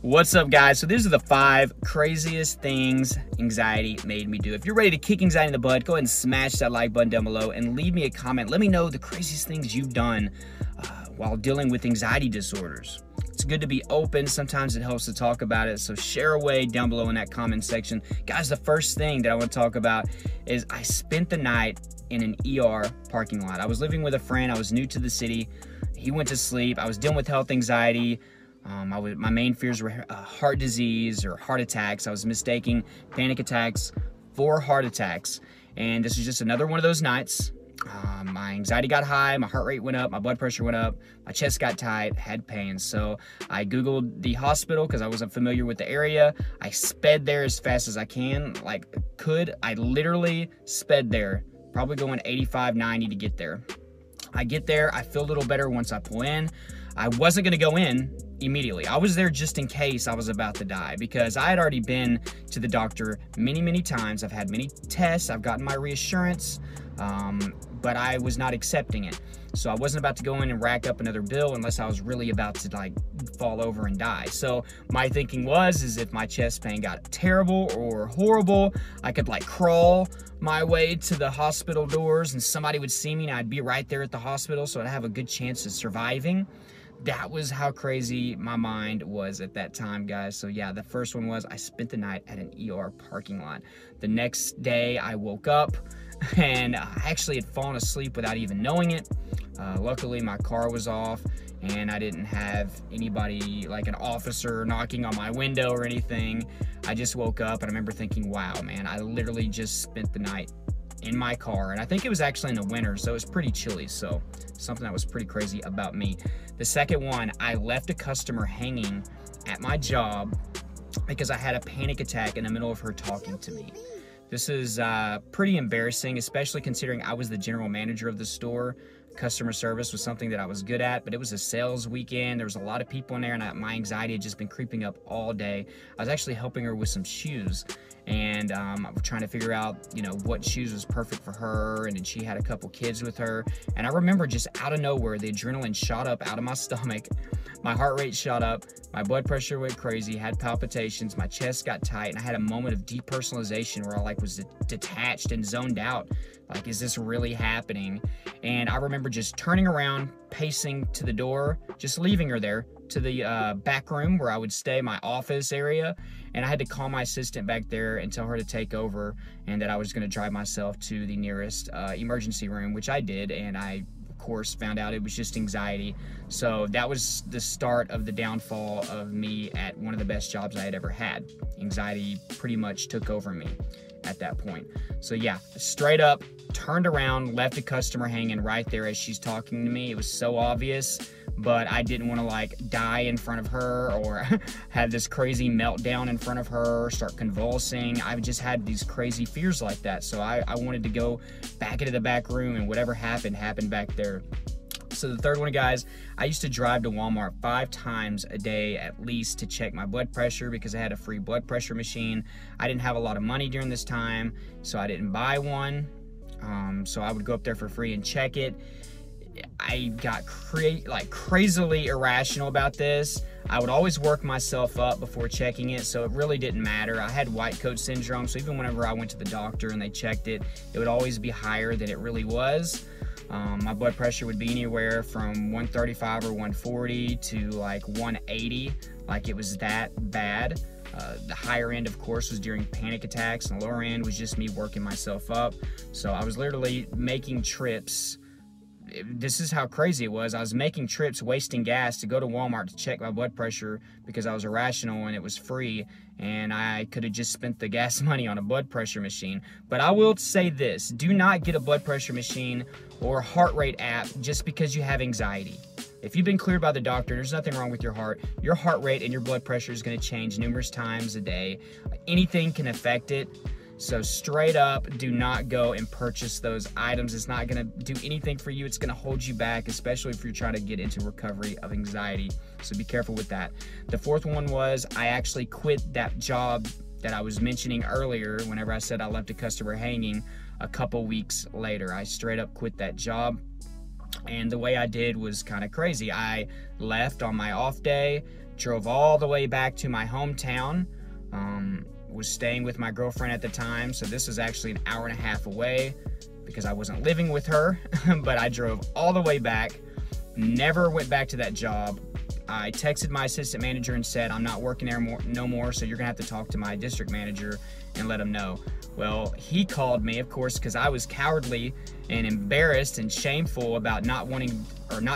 What's up, guys? So these are the 5 craziest things anxiety made me do. If you're ready to kick anxiety in the butt, go ahead and smash that like button down below and leave me a comment. Let me know the craziest things you've done while dealing with anxiety disorders. It's good to be open. Sometimes it helps to talk about it. So share away down below in that comment section. Guys, the first thing that I want to talk about is I spent the night in an ER parking lot. I was living with a friend. I was new to the city. He went to sleep. I was dealing with health anxiety. My main fears were heart disease or heart attacks. I was mistaking panic attacks for heart attacks. And this was just another one of those nights. My anxiety got high, my heart rate went up, my blood pressure went up, my chest got tight, had pain. So I Googled the hospital because I wasn't familiar with the area. I sped there as fast as I could. I literally sped there, probably going 85, 90 to get there. I get there, I feel a little better once I pull in. I wasn't gonna go in immediately. I was there just in case I was about to die because I had already been to the doctor many times. I've had many tests, I've gotten my reassurance, but I was not accepting it. So I wasn't about to go in and rack up another bill unless I was really about to fall over and die. So my thinking is if my chest pain got terrible or horrible, I could crawl my way to the hospital doors and somebody would see me and I'd be right there at the hospital, so I'd have a good chance of surviving. That was how crazy my mind was at that time, guys. So yeah, the first one was I spent the night at an ER parking lot. The next day I woke up and I actually had fallen asleep without even knowing it. Luckily my car was off and I didn't have anybody like an officer knocking on my window or anything. I just woke up and I remember thinking, wow, man, I literally just spent the night in my car. And I think it was actually in the winter, so it was pretty chilly. So something that was pretty crazy about me. The second one, I left a customer hanging at my job because I had a panic attack in the middle of her talking to me. This is pretty embarrassing, especially considering I was the general manager of the store. Customer service was something that I was good at, but it was a sales weekend. There was a lot of people in there, and my anxiety had just been creeping up all day. I was actually helping her with some shoes, and I was trying to figure out, what shoes was perfect for her, and then she had a couple kids with her. And I remember just out of nowhere, the adrenaline shot up out of my stomach. My heart rate shot up, my blood pressure went crazy, had palpitations, my chest got tight, and I had a moment of depersonalization where I was detached and zoned out. Is this really happening? And I remember just turning around, pacing to the door, just leaving her there, to the back room where I would stay, my office area. And I had to call my assistant back there and tell her to take over and that I was gonna drive myself to the nearest emergency room, which I did. And I, of course, found out it was just anxiety. So that was the start of the downfall of me at one of the best jobs I had ever had. Anxiety pretty much took over me at that point. So yeah, straight up turned around, left a customer hanging right there as she's talking to me. It was so obvious, but I didn't want to die in front of her or have this crazy meltdown in front of her, start convulsing. I've just had these crazy fears like that. So I wanted to go back into the back room, and whatever happened back there. So the third one, guys, I used to drive to Walmart 5 times a day at least to check my blood pressure because I had a free blood pressure machine. I didn't have a lot of money during this time, so I didn't buy one. So I would go up there for free and check it. I got crazily irrational about this. I would always work myself up before checking it, so it really didn't matter. I had white coat syndrome, so even whenever I went to the doctor and they checked it, it would always be higher than it really was. My blood pressure would be anywhere from 135 or 140 to 180, it was that bad. The higher end, of course, was during panic attacks, and the lower end was just me working myself up. So I was literally making trips. This is how crazy it was. I was making trips, wasting gas to go to Walmart to check my blood pressure because I was irrational and it was free, and I could have just spent the gas money on a blood pressure machine. But I will say this, do not get a blood pressure machine or heart rate app just because you have anxiety. If you've been cleared by the doctor, there's nothing wrong with your heart rate and your blood pressure is going to change numerous times a day. Anything can affect it. So straight up, do not go and purchase those items. It's not going to do anything for you. It's going to hold you back, especially if you're trying to get into recovery of anxiety. So be careful with that. The fourth one was I actually quit that job that I was mentioning earlier whenever I said I left a customer hanging. A couple weeks later, I straight up quit that job. And the way I did was kind of crazy. I left on my off day, drove all the way back to my hometown. Was staying with my girlfriend at the time, so this was actually an hour and a half away because I wasn't living with her, but I drove all the way back, never went back to that job. I texted my assistant manager and said, I'm not working there no more, so you're gonna have to talk to my district manager and let him know. Well, he called me, of course, because I was cowardly and embarrassed and shameful about not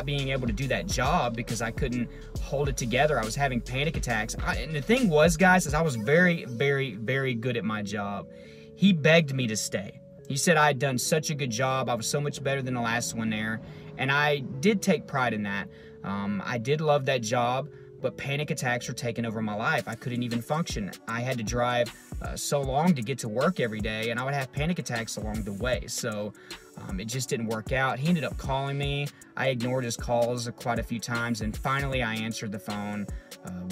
being able to do that job because I couldn't hold it together. I was having panic attacks. And the thing was, guys, is I was very, very, very good at my job. He begged me to stay. He said I had done such a good job. I was so much better than the last one there. And I did take pride in that. I did love that job, but panic attacks were taking over my life. I couldn't even function. I had to drive so long to get to work every day, and I would have panic attacks along the way. So it just didn't work out. He ended up calling me. I ignored his calls quite a few times, and finally I answered the phone,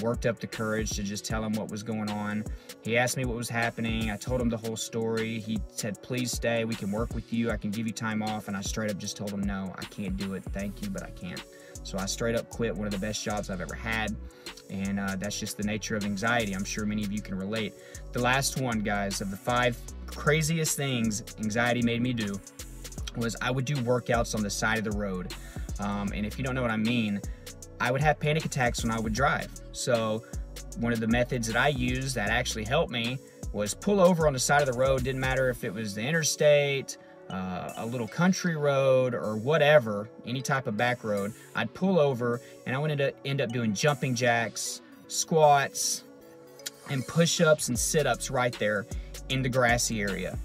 worked up the courage to just tell him what was going on. He asked me what was happening. I told him the whole story. He said, please stay. We can work with you. I can give you time off. And I straight up just told him, no, I can't do it. Thank you, but I can't. So I straight up quit one of the best jobs I've ever had. And that's just the nature of anxiety. I'm sure many of you can relate. The last one, guys, of the 5 craziest things anxiety made me do was I would do workouts on the side of the road. And if you don't know what I mean, I would have panic attacks when I would drive. So one of the methods that I used that actually helped me was pull over on the side of the road. Didn't matter if it was the interstate, a little country road, or whatever, any type of back road. I'd pull over and I would end up doing jumping jacks, squats, and push-ups and sit-ups right there in the grassy area.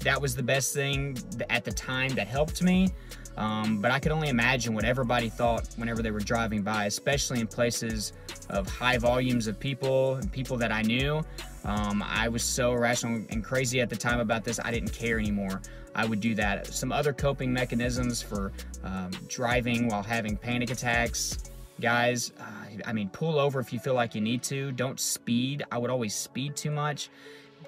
That was the best thing at the time that helped me. But I could only imagine what everybody thought whenever they were driving by, especially in places of high volumes of people and people that I knew. I was so irrational and crazy at the time about this, I didn't care anymore. I would do that. Some other coping mechanisms for driving while having panic attacks. Guys, I mean, pull over if you feel like you need to. Don't speed. I would always speed too much.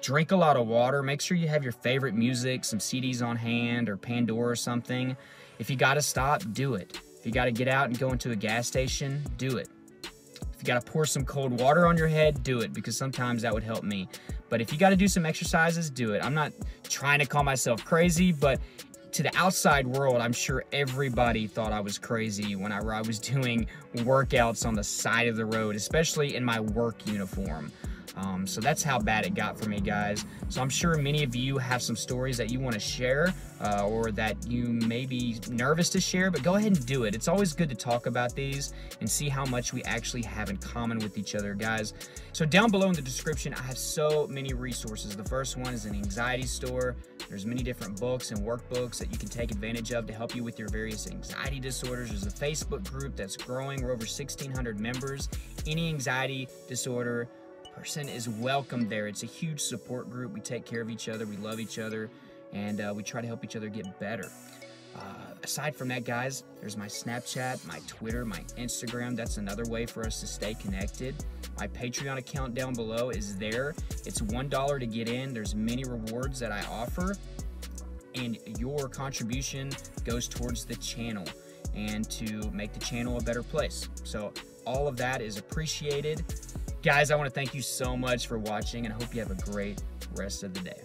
Drink a lot of water. Make sure you have your favorite music, some CDs on hand or Pandora or something. If you gotta stop, do it. If you gotta get out and go into a gas station, do it. If you gotta pour some cold water on your head, do it, because sometimes that would help me. But if you gotta do some exercises, do it. I'm not trying to call myself crazy, but to the outside world, I'm sure everybody thought I was crazy whenever I was doing workouts on the side of the road, especially in my work uniform. So that's how bad it got for me, guys. So I'm sure many of you have some stories that you want to share or that you may be nervous to share, but go ahead and do it. It's always good to talk about these and see how much we actually have in common with each other, guys. So down below in the description, I have so many resources. The first one is an anxiety store. There's many different books and workbooks that you can take advantage of to help you with your various anxiety disorders. There's a Facebook group that's growing. We're over 1,600 members. Any anxiety disorder person is welcome there. It's a huge support group. We take care of each other, we love each other, and we try to help each other get better. Aside from that, guys, there's my Snapchat, my Twitter, my Instagram. That's another way for us to stay connected. My Patreon account down below is there. It's $1 to get in. There's many rewards that I offer, and your contribution goes towards the channel and to make the channel a better place. So all of that is appreciated. Guys, I want to thank you so much for watching, and I hope you have a great rest of the day.